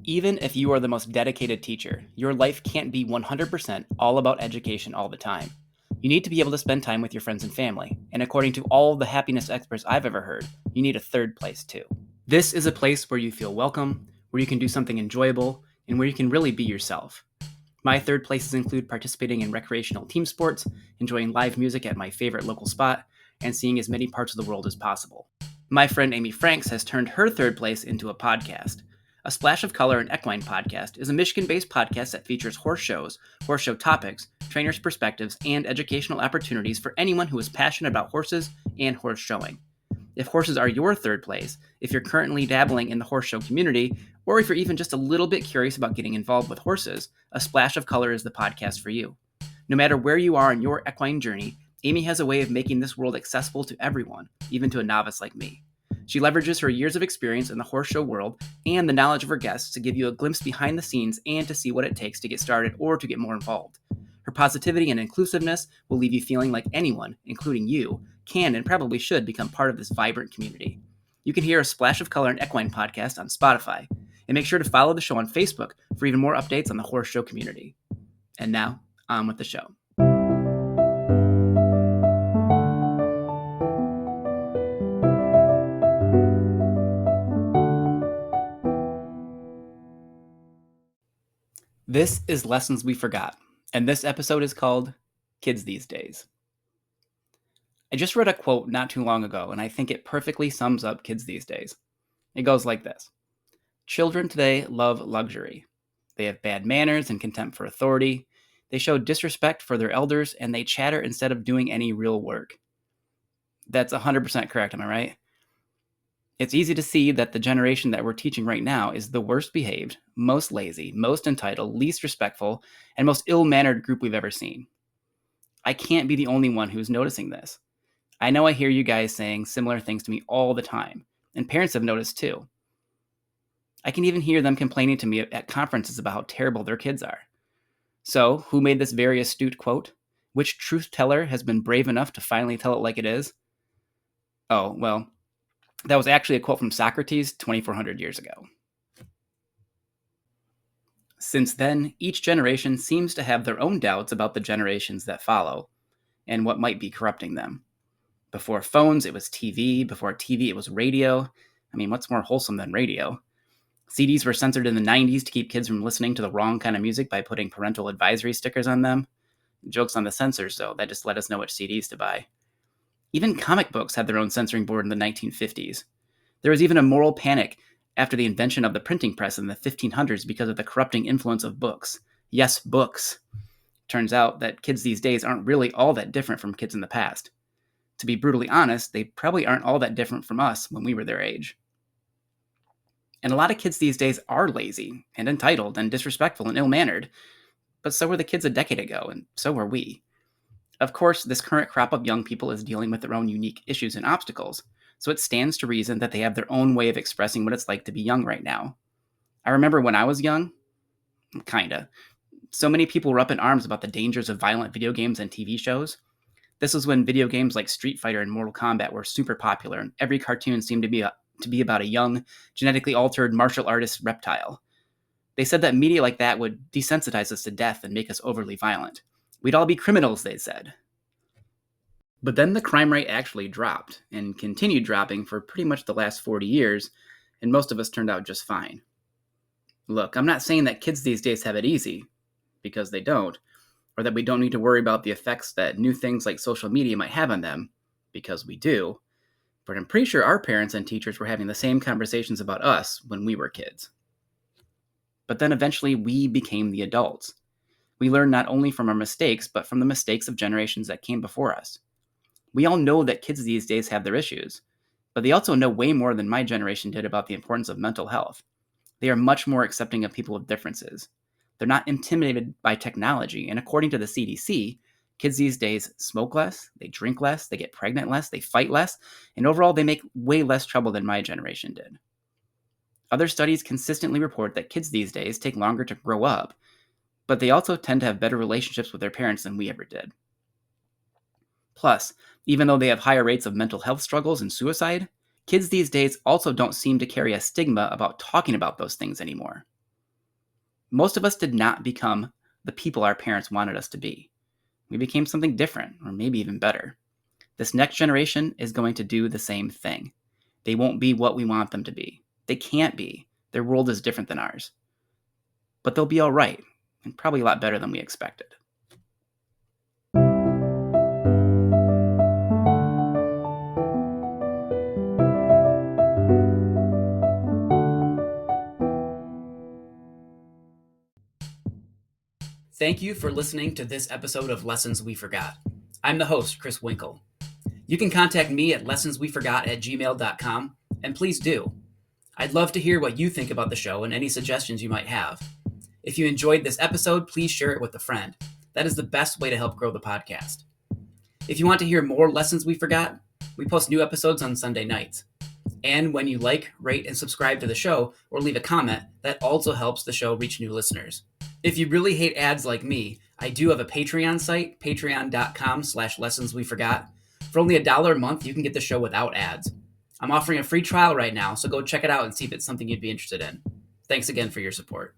Even if you are the most dedicated teacher, your life can't be 100% all about education all the time. You need to be able to spend time with your friends and family, and according to all the happiness experts I've ever heard, you need a third place too. This is a place where you feel welcome, where you can do something enjoyable, and where you can really be yourself. My third places include participating in recreational team sports, enjoying live music at my favorite local spot, and seeing as many parts of the world as possible. My friend Amy Franks has turned her third place into a podcast. A Splash of Color and Equine podcast is a Michigan-based podcast that features horse show topics, trainers' perspectives, and educational opportunities for anyone who is passionate about horses and horse showing. If horses are your third place, if you're currently dabbling in the horse show community, or if you're even just a little bit curious about getting involved with horses, A Splash of Color is the podcast for you. No matter where you are in your equine journey, Amy has a way of making this world accessible to everyone, even to a novice like me. She leverages her years of experience in the horse show world and the knowledge of her guests to give you a glimpse behind the scenes and to see what it takes to get started or to get more involved. Her positivity and inclusiveness will leave you feeling like anyone, including you, can and probably should become part of this vibrant community. You can hear A Splash of Color and Equine podcast on Spotify, and make sure to follow the show on Facebook for even more updates on the horse show community. And now, on with the show. This is Lessons We Forgot, and this episode is called Kids These Days. I just read a quote not too long ago, and I think it perfectly sums up kids these days. It goes like this: Children today love luxury. They have bad manners and contempt for authority. They show disrespect for their elders, and they chatter instead of doing any real work. That's 100% correct, am I right? It's easy to see that the generation that we're teaching right now is the worst behaved, most lazy, most entitled, least respectful, and most ill-mannered group we've ever seen. I can't be the only one who's noticing this. I know I hear you guys saying similar things to me all the time, and parents have noticed too. I can even hear them complaining to me at conferences about how terrible their kids are. So, who made this very astute quote? Which truth teller has been brave enough to finally tell it like it is? Oh, well, that was actually a quote from Socrates 2,400 years ago. Since then, each generation seems to have their own doubts about the generations that follow, and what might be corrupting them. Before phones, it was TV. Before TV, it was radio. I mean, what's more wholesome than radio? CDs were censored in the 90s to keep kids from listening to the wrong kind of music by putting parental advisory stickers on them. Joke's on the censors, though. That just let us know which CDs to buy. Even comic books had their own censoring board in the 1950s. There was even a moral panic after the invention of the printing press in the 1500s because of the corrupting influence of books. Yes, books. Turns out that kids these days aren't really all that different from kids in the past. To be brutally honest, they probably aren't all that different from us when we were their age. And a lot of kids these days are lazy and entitled and disrespectful and ill-mannered, but so were the kids a decade ago, and so were we. Of course, this current crop of young people is dealing with their own unique issues and obstacles, so it stands to reason that they have their own way of expressing what it's like to be young right now. I remember when I was young, kinda. So many people were up in arms about the dangers of violent video games and TV shows. This was when video games like Street Fighter and Mortal Kombat were super popular, and every cartoon seemed to be about a young, genetically altered martial artist reptile. They said that media like that would desensitize us to death and make us overly violent. We'd all be criminals, they said. But then the crime rate actually dropped, and continued dropping for pretty much the last 40 years, and most of us turned out just fine. Look, I'm not saying that kids these days have it easy, because they don't, or that we don't need to worry about the effects that new things like social media might have on them, because we do, but I'm pretty sure our parents and teachers were having the same conversations about us when we were kids. But then eventually we became the adults. We learned not only from our mistakes, but from the mistakes of generations that came before us. We all know that kids these days have their issues, but they also know way more than my generation did about the importance of mental health. They are much more accepting of people with differences. They're not intimidated by technology, and according to the CDC, kids these days smoke less, they drink less, they get pregnant less, they fight less, and overall they make way less trouble than my generation did. Other studies consistently report that kids these days take longer to grow up, but they also tend to have better relationships with their parents than we ever did. Plus, even though they have higher rates of mental health struggles and suicide, kids these days also don't seem to carry a stigma about talking about those things anymore. Most of us did not become the people our parents wanted us to be. We became something different, or maybe even better. This next generation is going to do the same thing. They won't be what we want them to be. They can't be. Their world is different than ours. But they'll be all right, and probably a lot better than we expected. Thank you for listening to this episode of Lessons We Forgot. I'm the host, Chris Winkle. You can contact me at lessonsweforgot@gmail.com, and please do. I'd love to hear what you think about the show and any suggestions you might have. If you enjoyed this episode, please share it with a friend. That is the best way to help grow the podcast. If you want to hear more Lessons We Forgot, we post new episodes on Sunday nights. And when you like, rate, and subscribe to the show or leave a comment, that also helps the show reach new listeners. If you really hate ads like me, I do have a Patreon site, patreon.com/lessonsweforgot. For only $1 a month, you can get the show without ads. I'm offering a free trial right now, so go check it out and see if it's something you'd be interested in. Thanks again for your support.